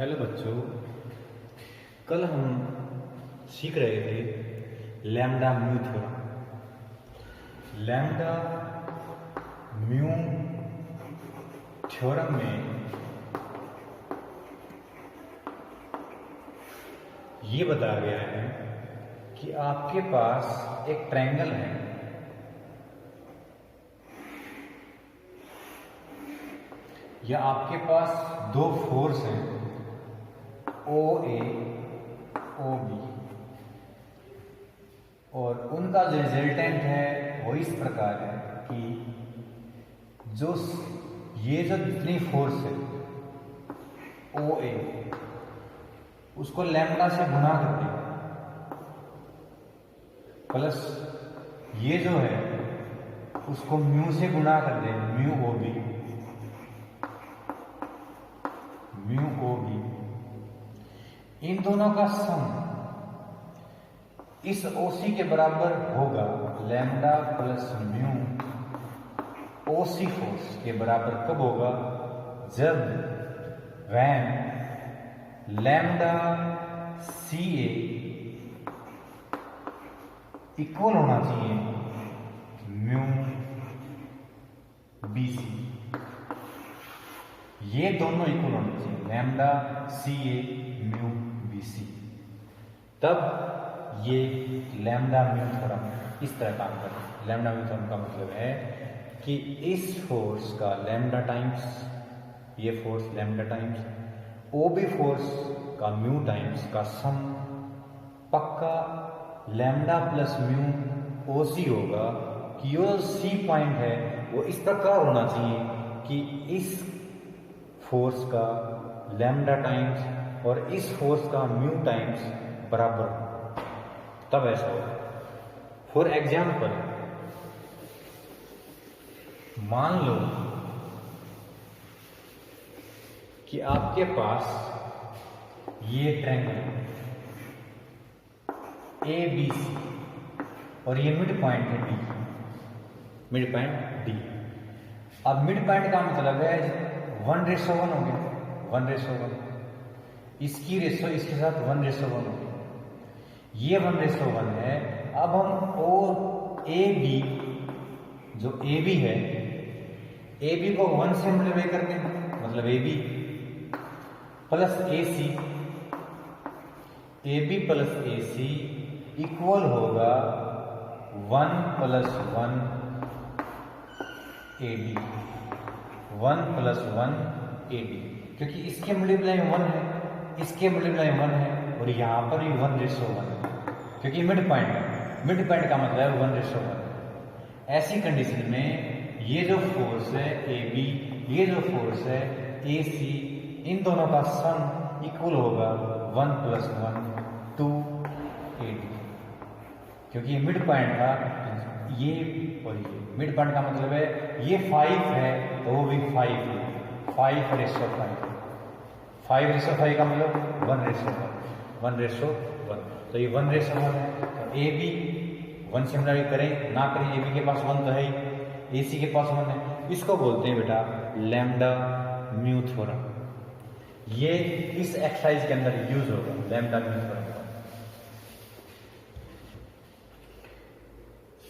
Hello बच्चों, कल हम सीख रहे थे lambda mu theorem. Lambda mu theorem में ये बताया गया है कि आपके पास एक ट्रायंगल है या आपके पास दो फोर्स हैं ओ ए ओ बी, और उनका जो रिजल्टेंट है वो इस प्रकार है कि जो ये जो जितनी फोर्स है ओ ए उसको लैम्डा से गुना करते हैं, प्लस ये जो है उसको म्यू से गुना कर दे, mu O B, mu O B, इन दोनों का सम इस ओसी के बराबर होगा। Lambda plus mu OC force के बराबर कब होगा? जब when lambda C A equal होना चाहिए म्यू बी सी। ये दोनों इक्वल होने चाहिए, लैम्डा सी ए म्यू बी सी, तब ये लैम्डा म्यू थ्योरम इस तरह काम करता है। लैम्डा म्यू थ्योरम का मतलब है कि इस फोर्स का लैम्डा टाइम्स, ये force lambda times O B force का म्यू टाइम्स का सम पक्का lambda plus mu O C होगा। कि जो सी पॉइंट है वो इस प्रकार होना चाहिए कि इस फोर्स का लैम्डा टाइम्स और इस फोर्स का म्यू टाइम्स बराबर हो, तब ऐसा होगा। फॉर एग्जाम्पल, मान लो कि आपके पास ये ट्रायंगल ए बी सी और ये मिड पॉइंट है डी, मिड पॉइंट डी। अब मिड पॉइंट का मतलब है 1:1 हो गया, 1:1, इसकी रेशो इसके साथ 1:1 हो गया, ये 1:1 है। अब हम ओ ए बी, जो ए बी है, ए बी को 1 से मल्टीप्लाई कर दें, मतलब A B plus A C, A B plus A C equal होगा 1 + 1 ए बी, 1 + 1 ए बी, क्योंकि इसके मल्टीप्लाई 1 है, इसके मल्टीप्लाई 1 है, और यहां पर भी 1:1 है, क्योंकि मिड पॉइंट है। मिड पॉइंट का मतलब है 1:1। ऐसी कंडीशन में ये जो फोर्स है ए बी, ये जो फोर्स है ए सी, इन दोनों का सम इक्वल होगा 1 + 1 2 ए बी, क्योंकि ये मिड पॉइंट था। ये और ये मिड पॉइंट का मतलब है ये 5 है तो वो भी 5 है, 5:5, 5:5 का मतलब 1:1, 1:1, तो ये 1:1 है। तो ए बी 1 से मल्टीप्लाई करें ना करें, ए बी के पास 1 तो है ही, ए सी के पास 1 है। इसको बोलते हैं बेटा लैम्डा म्यू थ्योरम। ये इस एक्सरसाइज के अंदर यूज होगा लैम्डा म्यू थ्योरम।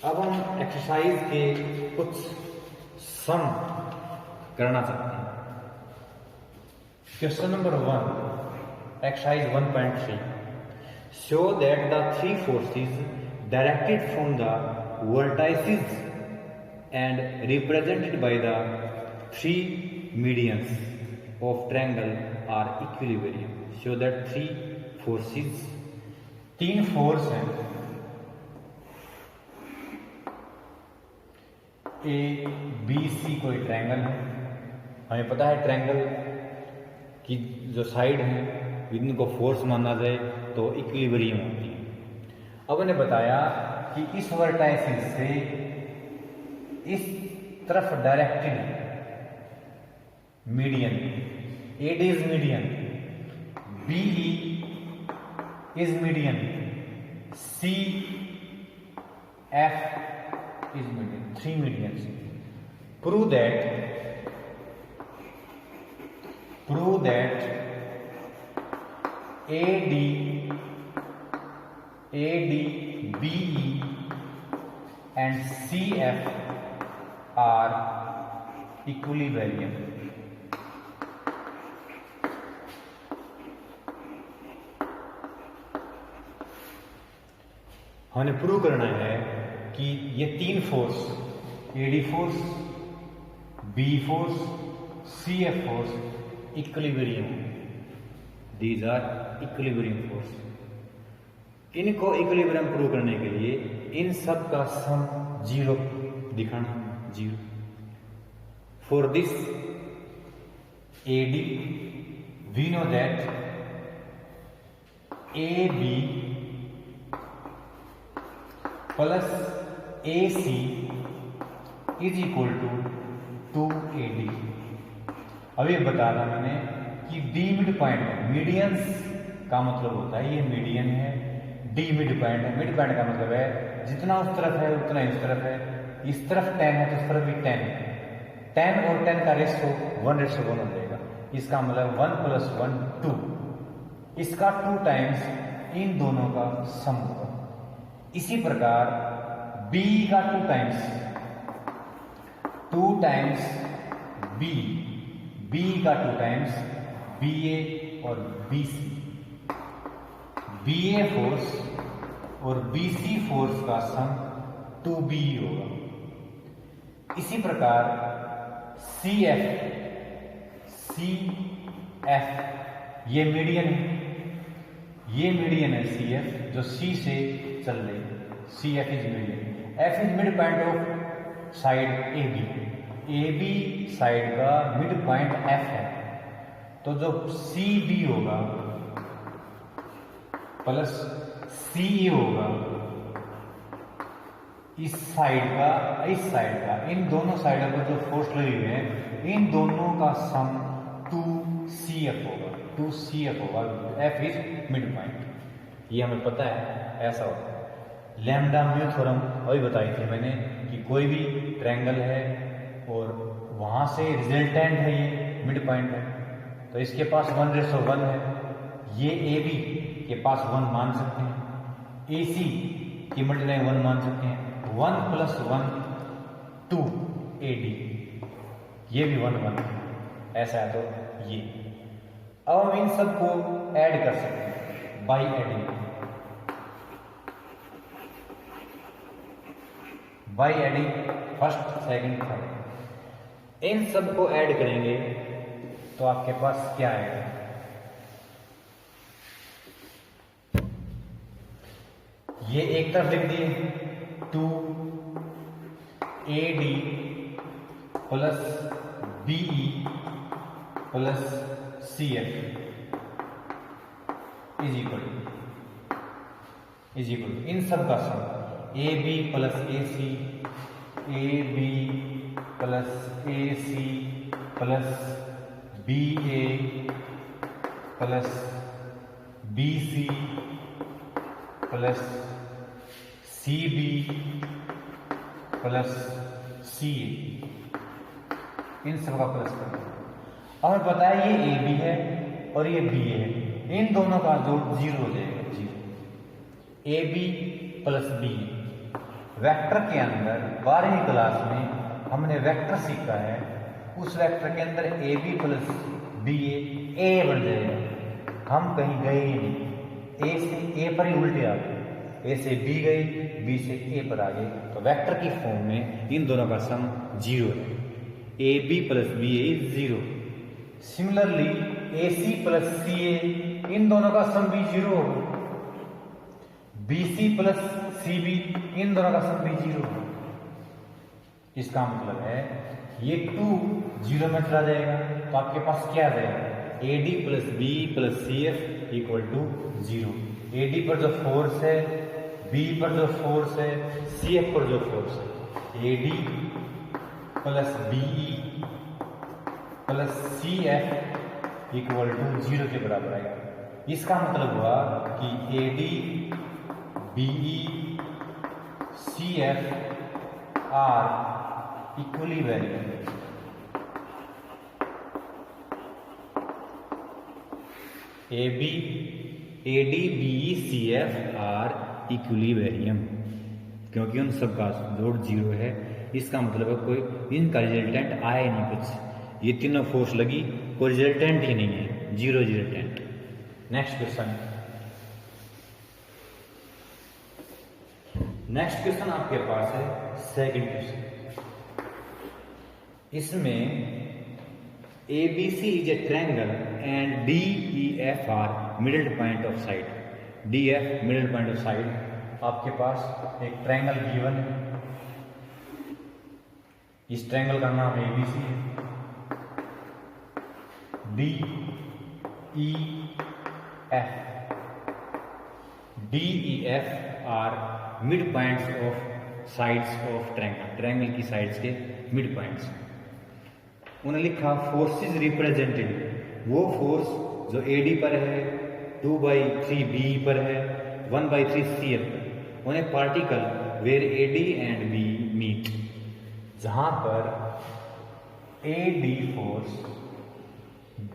अब हम एक्सरसाइज के कुछ सम करना चाहते हैं। Question number 1, exercise 1.3, show that the 3 forces directed from the vertices and represented by the 3 medians of triangle are equilibrium. Show that 3 forces, 3 force हैं, ए बी सी कोई triangle है। हमें पता है ट्रायंगल की जो साइड है इनको फोर्स माना जाए तो इक्विलिब्रियम होती है। अब उन्हें बताया कि इस वर्टाइसिस से इस तरफ directed median, A D is median, B E is median, C F is median, 3 medians. Prove that ADBE and CF are equilibrium. हमें प्रूव करना है कि ये तीन force AD force, B force, CF force equilibrium, these are equilibrium force. इनको equilibrium prove करने के लिए इन सब का सम जीरो दिखाना, zero. For this AD we know that AB plus AC is equal to 2AD। अभी बता रहा मैंने कि D मिड पॉइंट है, मीडियंस का मतलब होता है ये मीडियन है, D मिड पॉइंट है। मिड पॉइंट का मतलब है जितना उस तरफ है उतना इस तरफ है, इस तरफ 10 है तो उस तरफ भी 10 है। 10 और 10 का रेशो 1:1 हो जाएगा। इसका मतलब 1 + 1 2, इसका 2 टाइम्स इन दोनों का सम होगा। इसी प्रकार B का 2 टाइम्स B का 2 टाइम्स BA और BC, BA फोर्स और BC फोर्स का सम 2BE होगा। इसी प्रकार CF ये मीडियन है, CF जो C से चल रही है, CF is median. F is mid point of side AB side का मिड पॉइंट F है, तो जो CB होगा प्लस CE होगा इस साइड का, इन दोनों साइडों पर जो फोर्स लगी हुई है इन दोनों का सम 2CF होगा। F इज मिड पॉइंट, ये हमें पता है ऐसा होता है। लैम्डा म्यू थ्योरम अभी बताई थी मैंने कि कोई भी ट्रायंगल है और वहां से रिजल्टेंट है ये मिड पॉइंट है, तो इसके पास 1:1 है, ये AB के पास 1 मान सकते हैं, AC की मल्टीप्लाई 1 मान सकते हैं। 1 + 1 2AD, ये भी 1 1 ऐसा है। तो ये अब हम इन सबको ऐड कर सकते हैं by adding first, second, third. इन सबको ऐड करेंगे तो आपके पास क्या आएगा? ये एक तरफ लिख दिए 2AD plus BE plus CF is equal in सब का सम AB plus AC plus BA plus BC plus CB plus CA, इन सब का प्लस करना। हमें पता है ये AB है और ये BA है, इन दोनों का जोड़ 0 हो जाएगा, 0। AB plus BA। वेक्टर के अंदर 12वीं क्लास में हमने वेक्टर सीखा है, उस वेक्टर के अंदर AB प्लस BA A बन जाएगा। हम कहीं गए ही नहीं, A से A पर ही उल्टे आ गए, A से B गए, B से A पर आ गए, तो वेक्टर की फॉर्म में इन दोनों का सम 0 है। AB plus BA is 0। Similarly AC plus CA, इन दोनों का सम भी 0 होगा। BC प्लस CB, इन दोनों का सम भी 0 होगा। इसका मतलब है ये 2 0 में चला जाएगा, तो आपके पास क्या आ जाएगा? AD plus BE plus CF equal to 0। AD पर जो फोर्स है, BE पर जो फोर्स है, CF पर जो फोर्स है, AD plus BE plus CF equal to 0 के बराबर आएगा। इसका मतलब हुआ कि AD BE CF are equally variable. ADBECF are equilibrium, क्योंकि उन सब का जोड़ 0 है। इसका मतलब है कोई इनका रिजल्टेंट आया ही नहीं कुछ, ये तीनों फोर्स लगी, कोई रिजल्टेंट ही नहीं है, 0 resultant. Next question, next question आपके पास है सेकंड क्वेश्चन। इसमें ABC is a triangle and DEF are middle point of side. DF middle point of side, आपके पास एक ट्रायंगल गिवन है, इस ट्रायंगल का नाम ABC है। DEF are mid points of sides of triangle, triangle की साइड्स के मिड पॉइंट्स। उन्हें लिखा फोर्सेस रिप्रेजेंटेड, वो फोर्स जो AD पर है, 2/3 BE पर है, 1/3 CF पर। उन्हें particle where AD and BE meet, जहां पर AD force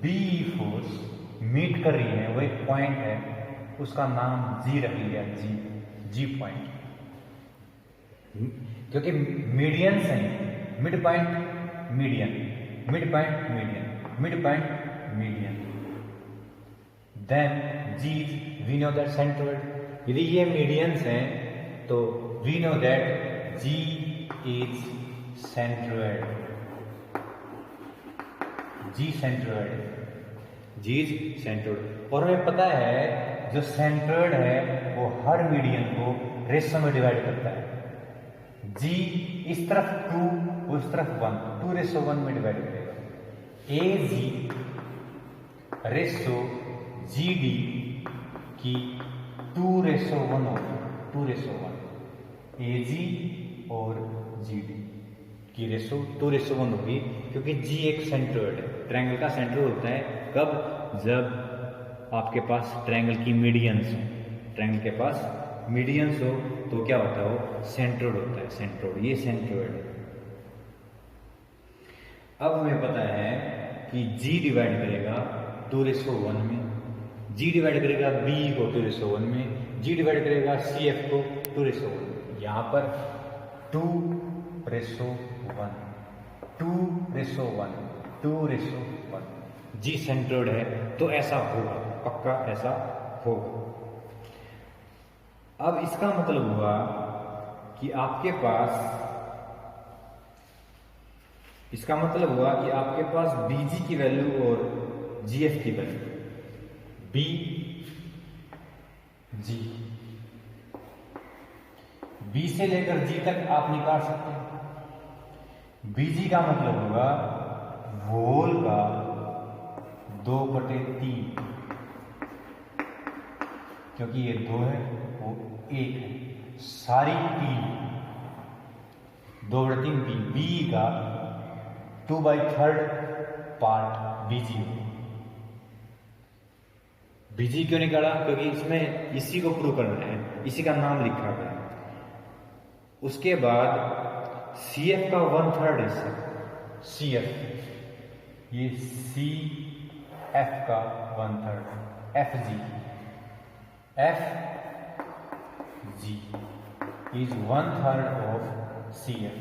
BE force meet कर रही है, वो एक पॉइंट है, उसका नाम G रख लिया, G पॉइंट, क्योंकि मीडियंस हैं, mid point median, mid point median, mid point median. Then G, we know that centroid, यदि ये मीडियंस हैं तो we know that G is centroid, G centroid, G is centroid. और हमें पता है जो सेंट्रोइड है वो हर मीडियन को रेशो में डिवाइड करता है। G इस तरफ 2, उस तरफ 1, 2:1 में डिवाइड करेगा। AG रेशो GD की 2:1 होगी, 2:1। AG और GD की रेशो 2:1 होगी, क्योंकि G एक सेंट्रोइड है। ट्रायंगल का सेंटर होता है कब? जब आपके पास ट्रायंगल की मीडियंस हो, ट्रायंगल के पास मीडियंस हो तो क्या होता है, वो सेंट्रोइड होता है, सेंट्रोइड, ये सेंट्रोइड है। अब हमें पता है कि G डिवाइड करेगा 2:1 में, G डिवाइड करेगा BE को 2:1 में, G डिवाइड करेगा CF को 2:1 में। यहाँ पर 2:1, 2:1, 2:1। G सेंट्रोइड है तो ऐसा होगा, पक्का ऐसा होगा। अब इसका मतलब हुआ कि आपके पास, इसका मतलब हुआ कि आपके पास BG की वैल्यू और GF की वैल्यू, BG, B से लेकर G तक आप निकाल सकते हैं। BG का मतलब होगा होल का 2/3, क्योंकि ये 2 है वो 1 है, सारी 3 2/3 B का 2/3 पार्ट BG। BG क्यों निकाला? क्योंकि इसमें इसी को प्रूव करना है, इसी का नाम लिखा गया है। उसके बाद CF का 1/3 हिस्सा, CF, ये CF का 1/3, FG, FG is 1/3 of CF।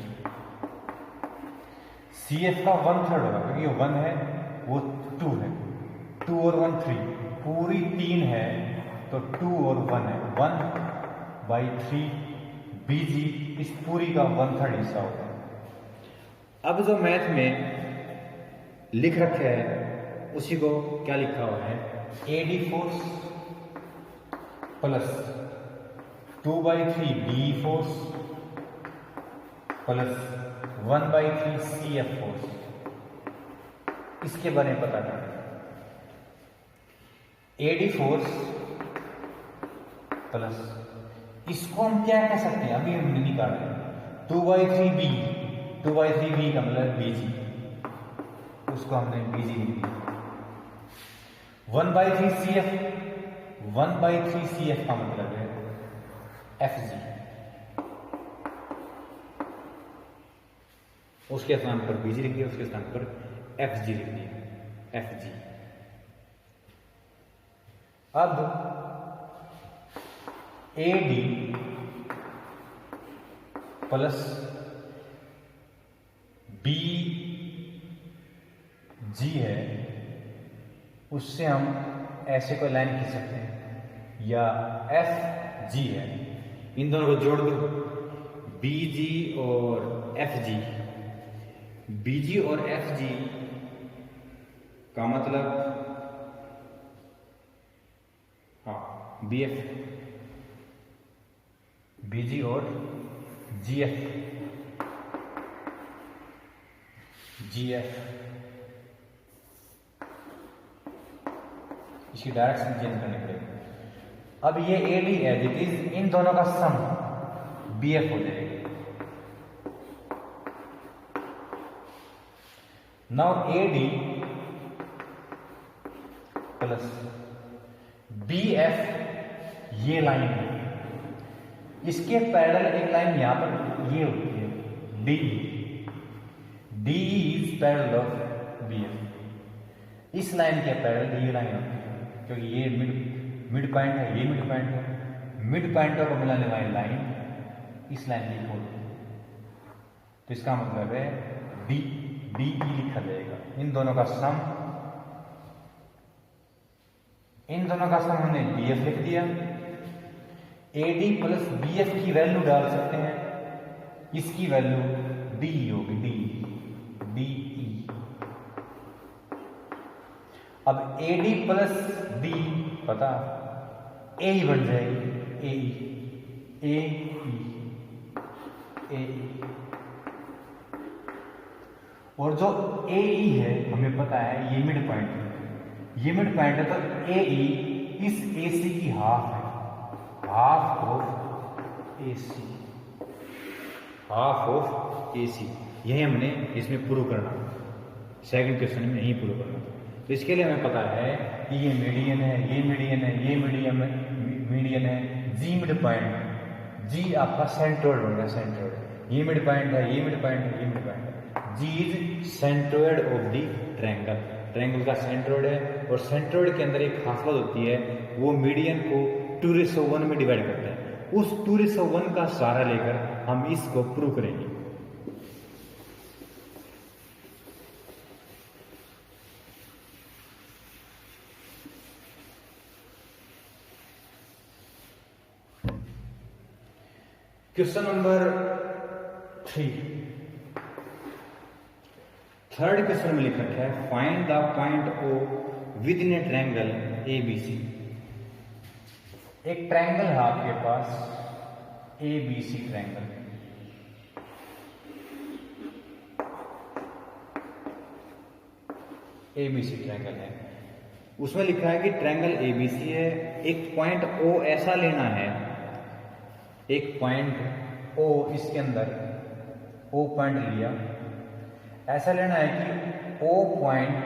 CF का 1/3 होगा, क्योंकि ये 1 है वो 2 है, 2 और 1 3, पूरी 3 है तो 2 और 1 है, 1/3 BG इस पूरी का 1/3 हिस्सा होगा। अब जो मैथ में लिख रखे है उसी को क्या लिखा हुआ है, AD force plus 2/3 BE force plus 1/3 CF force, इसके बारे में पता करना। AD फोर्स प्लस, इसको हम क्या कह सकते हैं, अभी हम निकाल रहे हैं, 2/3 BE, 2/3 BE का मतलब BG, उसको हमने BG लिख दिया। 1/3 CF, 1/3 CF का मतलब है FG, उसके स्थान पर BG लिख दिया, उसके स्थान पर FG लिख दिया, FG। अब AD प्लस BG है, उससे हम ऐसे कोई लाइन खींच सकते हैं, या FG है, इन दोनों को जोड़ दो, BG और FG, BG और FG का मतलब हाँ BF, BG और GF, इसकी डायरेक्शन चेंज करनी पड़ेगी। अब ये AD एज इट इज, इन दोनों का सम BF हो जाएगा। नाउ AD प्लस BF, ये लाइन है, इसके पैरेलल एक लाइन यहां पर ये होती है DE, DE is parallel of BF, इस लाइन के पैरेलल ये लाइन होती है, क्योंकि ये मिड पॉइंट है, ये मिड पॉइंट है, मिड पॉइंटों को मिलाने वाली लाइन इस लाइन की होती है। तो इसका मतलब है DE लिखा जाएगा। इन दोनों का सम हमने BF लिख दिया। AD प्लस BF की वैल्यू डाल सकते हैं, इसकी वैल्यू DE होगी, DE। अब AD प्लस D पता AE बन जाएगी, AE। और जो AE है हमें पता है ये मिड पॉइंट है, तो AE इस AC की हाफ है, हाफ ऑफ AC। यही हमने इसमें प्रूव करना, सेकंड क्वेश्चन में यही प्रूव करना। तो इसके लिए हमें पता है कि ये मीडियन है, ये मीडियन है, ये मीडियन है, G मिड पॉइंट, G आपका सेंट्रोइड बन गया, सेंट्रोइड, ये मिड पॉइंट है, ये मिड पॉइंट है, ये मिड पॉइंट है। G is centroid of the triangle, triangle का सेंट्रोइड है, और सेंट्रोइड के अंदर एक खास बात होती है, वो मीडियन को 2:1 में डिवाइड करता है। उस 2:1 का सहारा लेकर हम इसको प्रूव करेंगे। क्वेश्चन नंबर 3, थर्ड क्वेश्चन में लिखा है find the point O with in A triangle ABC। एक ट्रायंगल है आपके पास ABC ट्रायंगल, ABC ट्रायंगल है, उसमें लिखा है कि ट्रायंगल ABC है, एक पॉइंट O ऐसा लेना है, एक पॉइंट O इसके अंदर O पॉइंट लिया, ऐसा लेना है कि O point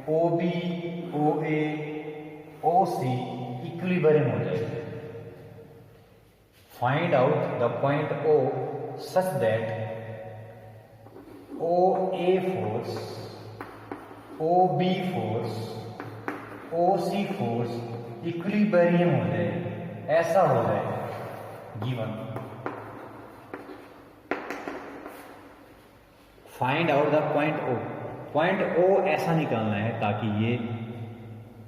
OB, OA, OC equilibrium हो जाए। Find out the point O such that OA force, OB force, OC force equilibrium हो जाए, ऐसा हो जाए given. Find out the point O, point O ऐसा निकालना है ताकि ये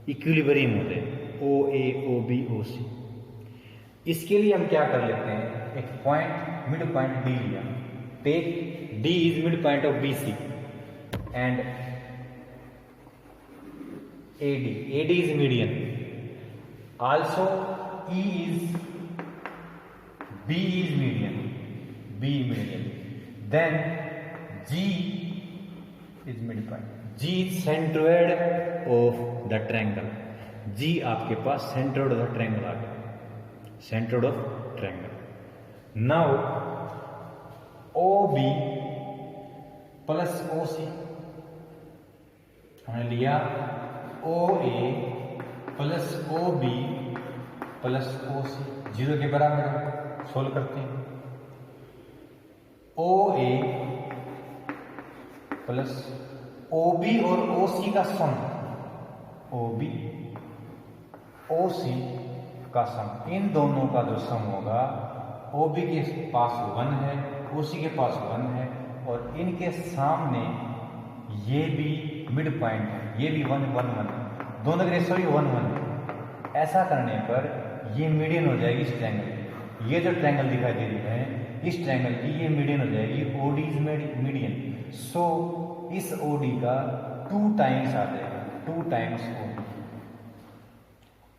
इक्विलिब्रियम हो जाए, OA, OB, OC। इसके लिए हम क्या कर लेते हैं, एक पॉइंट मिड पॉइंट D लिया, take D is mid point of BC and AD is median, also B is median, then G is midpoint, G is centroid of the triangle, G आपके पास centroid of the triangle आ गया, centroid of triangle। now OB plus OC हमने लिया, OA plus OB plus OC 0 के बराबर है, solve करते हैं। OA plus OB और OC का सम, OB ओ सी का सम, इन दोनों का जो सम होगा, ओ बी के पास 1 है, ओ सी के पास 1 है, और इनके सामने ये भी मिड पॉइंट है, ये भी 1 1 1, दोनों के रेशो भी 1 1। ऐसा करने पर ये मीडियन हो जाएगी इस ट्रायंगल की। ये जो ट्रायंगल दिखाई दे रही है, इस ट्रायंगल की ये मीडियन हो जाएगी, ओडी इज मीडियन। सो इस ओडी का 2 टाइम्स आ जाएगा, 2 टाइम्स ओडी।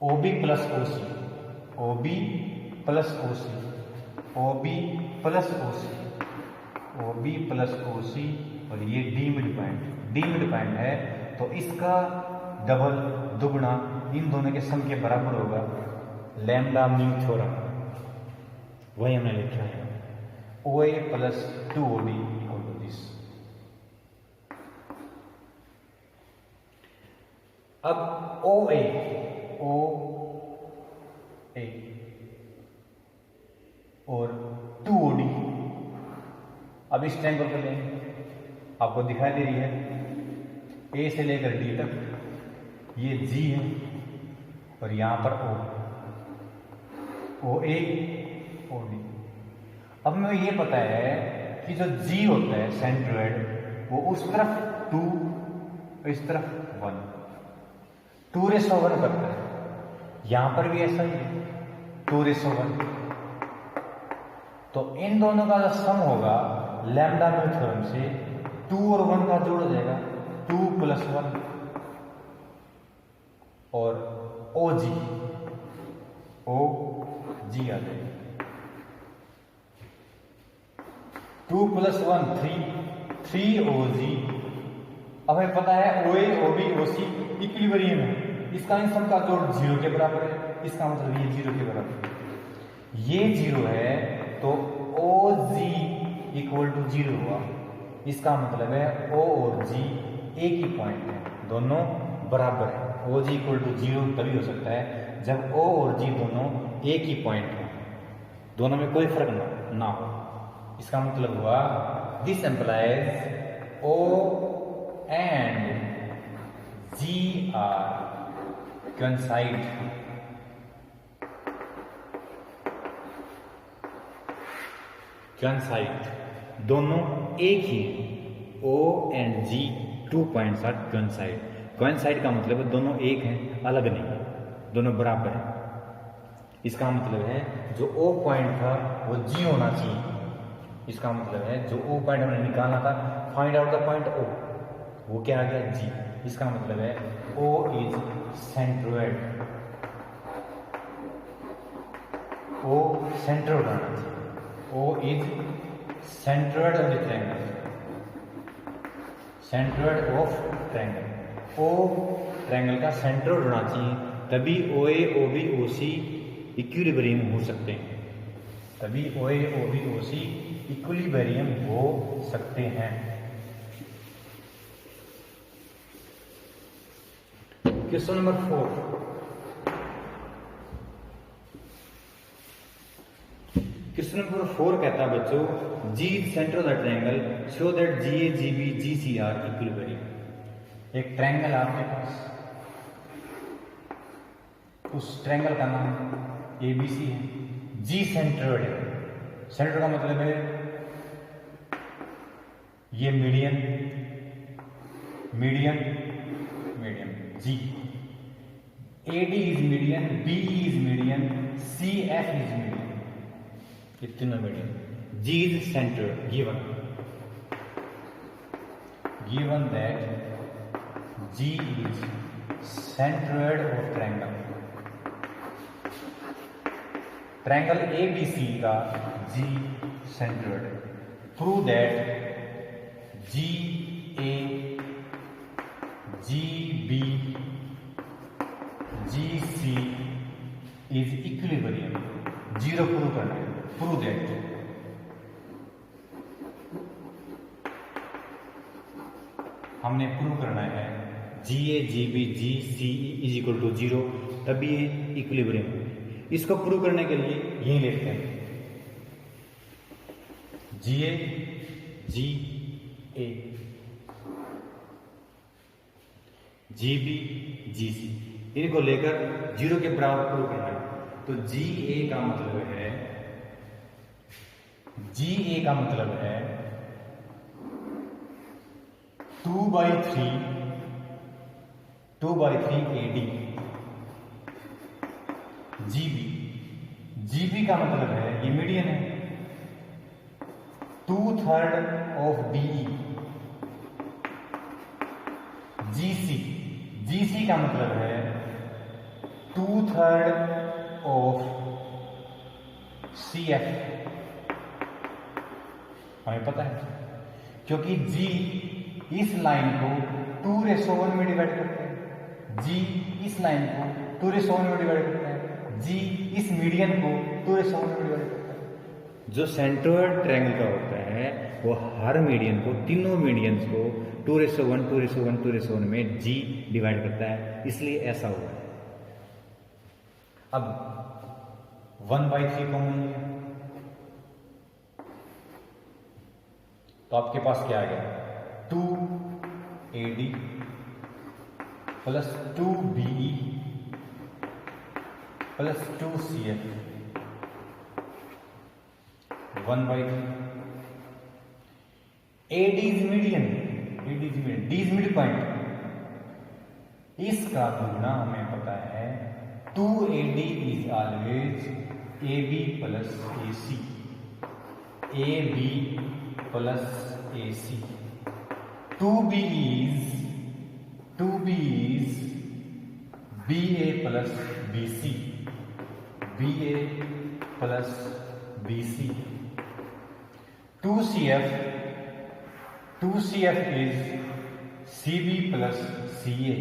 ओबी प्लस ओसी, ओबी प्लस ओसी, ओबी प्लस ओसी, ओबी प्लस ओसी, और ये डी मिड पॉइंट है, तो इसका डबल, दुगुना इन दोनों के सम के बराबर होगा, लैम्डा म्यू थ्योरम, वही हमने लिखा है, O A plus 2 OD equal to this. अब ओ ए और 2 OD, अब इस ट्रायंगल को लेंगे, आपको दिखाई दे रही है ए से लेकर डी तक, ये जी है, और यहां पर ओ ए ओ डी। अब हमें ये पता है कि जो जी होता है सेंट्रोइड, वो उस तरफ 2, इस तरफ 1, 2:1 करता है। यहां पर भी ऐसा ही है, 2:1। तो इन दोनों का जो सम होगा लैम्डा म्यू थ्योरम से 2 और 1 का जोड़ हो जाएगा, 2 + 1, और ओ जी आ जाएगा, 2 + 1 3 ओ जी। अब हमें पता है ओ ए ओ बी ओ सी इक्विलिब्रियम है, इसका इन सब का जोड़ 0 के बराबर है, इसका मतलब ये 0 के बराबर है, ये 0 है, तो ओ जी इक्वल टू 0 हुआ। इसका मतलब है ओ और जी एक ही पॉइंट है, दोनों बराबर है। ओ जी इक्वल टू 0 तभी हो सकता है जब ओ और जी दोनों एक ही पॉइंट हो, दोनों में कोई फर्क ना हो। इसका मतलब हुआ this implies O and G are coincide, दोनों एक ही, O and G 2 points are coincide का मतलब है दोनों एक हैं, अलग नहीं, दोनों बराबर हैं। इसका मतलब है जो O पॉइंट था वो G होना चाहिए। इसका मतलब है जो O पॉइंट हमने निकालना था, find out the point O, वो क्या आ गया G। इसका मतलब है O is centroid, O centroid होना चाहिए, O is centroid of the triangle, centroid of triangle, O triangle का सेंट्रोइड होना चाहिए, तभी OA OB OC इक्विलिब्रियम हो सकते हैं, तभी OA OB OC इक्विलिब्रियम हो सकते हैं। क्वेश्चन नंबर 4, क्वेश्चन नंबर 4 कहता है बच्चों, G is centre of the triangle, show that GA GB GC are equilibrium. एक ट्रायंगल आपके पास, उस ट्रायंगल का नाम ABC है, G सेंट्रोइड है, सेंट्रोइड का मतलब है ये median G, AD is median, BE is median, CF is median, ये तीनों median. G is centroid, given that G is centroid of triangle ABC का G centroid है, prove that GA GB GC is equilibrium, 0 prove करना है, prove that। हमने prove करना है GA GB GC is equal to 0, तभी ये equilibrium है। इसको प्रूव करने के लिए यही लिखते हैं GA GB GC, इनको लेकर 0 के बराबर प्रूव करना है। तो जी ए का मतलब है, जी ए का मतलब है 2/3 AD। जीबी का मतलब है, ये मीडियन है, 2/3 ऑफ बीई। जीसी का मतलब है 2/3 ऑफ CF। हमें पता है क्योंकि जी इस लाइन को 2:1 में डिवाइड करता है, जी इस लाइन को 2:1 में डिवाइड करता है, जी इस मीडियन को 2:1 में डिवाइड करता है। जो सेंट्रोइड ट्रायंगल का होता है वो हर मीडियन को, तीनों मीडियंस को 2:1 में जी डिवाइड करता है, इसलिए ऐसा हुआ है। अब 1/3 कॉमन लिया तो आपके पास क्या आ गया, 2AD plus 2BE plus 2CF 1/3। AD is median, D is mid point, इसका दुगना हमें पता है 2AD is always AB plus AC, AB plus AC। 2B is BA plus BC, BA plus BC। 2CF is CB plus CA,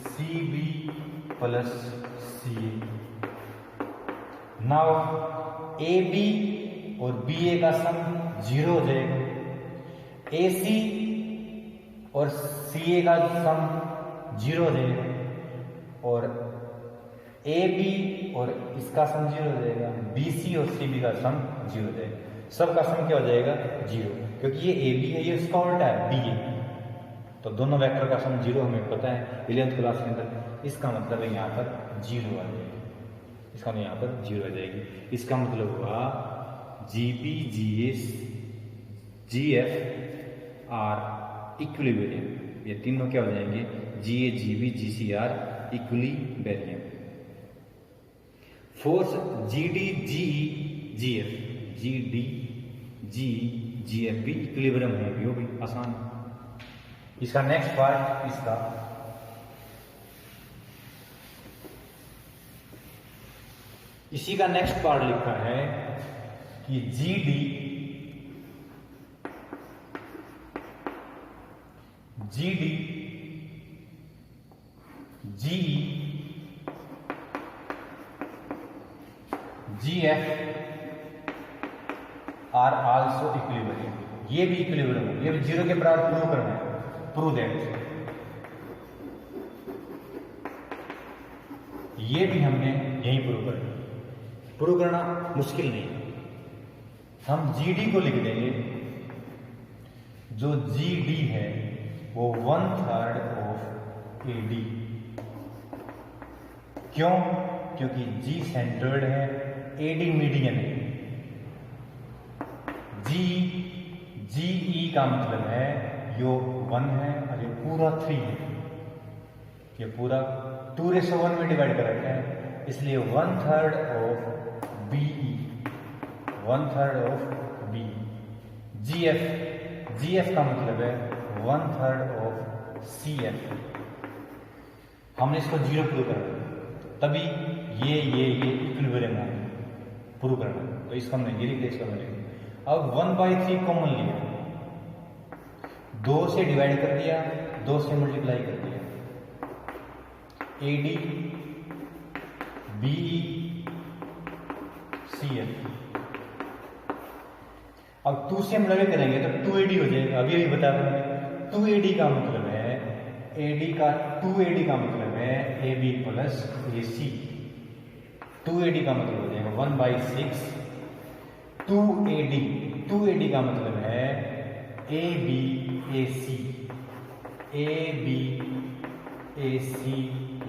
CB plus CA। Now AB और BA का सम 0 हो जाएगा, AC और CA का सम 0 हो जाएगा, और AB और इसका सम 0 हो जाएगा, BC और CB का सम 0 हो जाएगा। सबका सम क्या हो जाएगा, 0, क्योंकि ये AB है, ये इसका उल्टा है BA। तो दोनों वेक्टर का सम 0 हमें पता है 11th क्लास के अंदर। इसका मतलब है यहाँ पर 0 आ जाएगी, इसका मतलब यहाँ पर 0 आ जाएगी। इसका मतलब हुआ GB, GS, GF are equilibrium, ये तीनों क्या हो जाएंगे, GA, GB, GC are equilibrium. Force GD, GE, GF, GD, GE, GF भी इक्विलिब्रियम होगी, वो भी आसान। इसका नेक्स्ट पार्ट, इसी का नेक्स्ट पार्ट लिखा है कि GD GE GF are also equilibrium, ये भी इक्विलिब्रियम है, ये भी 0 के बराबर प्रूव करना है। प्रूव दैट, ये भी हमने यही प्रूव करना। प्रूव करना मुश्किल नहीं है, हम GD को लिख देंगे, जो GD है वो 1/3 ऑफ AD। क्यों? क्योंकि G सेंटर्ड है, AD मीडियन है। GE का मतलब है यो 1 है और ये पूरा 3 है, ये पूरा 2:1 में डिवाइड कर रखा है, इसलिए 1/3 of BE, 1/3 of BE। GF का मतलब है 1/3 ऑफ CF। हमने इसको 0 प्रूव करना, तभी ये इक्विलिब्रियम है, प्रूव करना। तो इसको हमने ये लिख दिया, इसको हमने लिख दिया। अब 1/3 कॉमन लिया, 2 से डिवाइड कर दिया, 2 से मल्टीप्लाई कर दिया, AD BE CF। अब 2 से मल्टीप्लाई करेंगे तो 2AD हो जाएगा, अभी बता देंगे। 2AD का मतलब है, 2AD का मतलब है AB प्लस AC। 2AD का मतलब हो जाएगा 1/6 2AD का मतलब है ABAC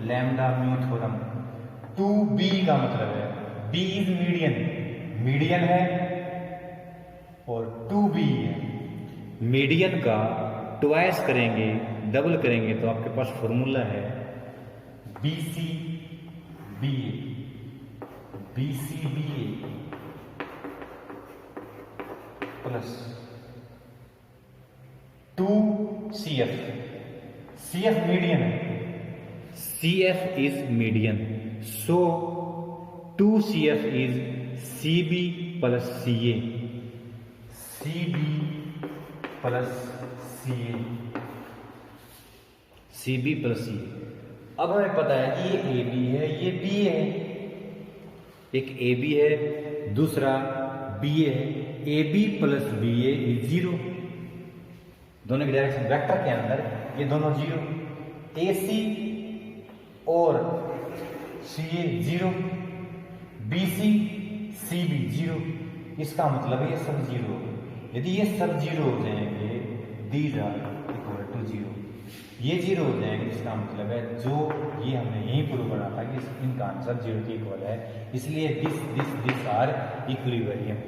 lambda mu theorem. 2b का मतलब है b इज मीडियन, मीडियन है और 2b है। मीडियन का ट्वाइस करेंगे, डबल करेंगे तो आपके पास फॉर्मूला है BCBA, BCBA plus 2CF, CF median है, CF is median, so 2CF is CB plus CA, CB plus CA, CB plus CA। अब हमें पता है कि ये AB है, ये BA है, एक AB है, दूसरा BA है। AB प्लस BA इज 0, दोनों की डायरेक्शन वेक्टर के अंदर ये दोनों 0, AC और CA 0, BC CB 0, इसका मतलब है ये सब 0 हो गए। यदि ये सब 0 हो जाएंगे, दीज आर इक्वल टू 0, ये 0 हो जाएंगे, इसका मतलब है जो ये हमने यही प्रूव करा था कि इनका आंसर 0 के इक्वल है, इसलिए दिस आर इक्विलिब्रियम।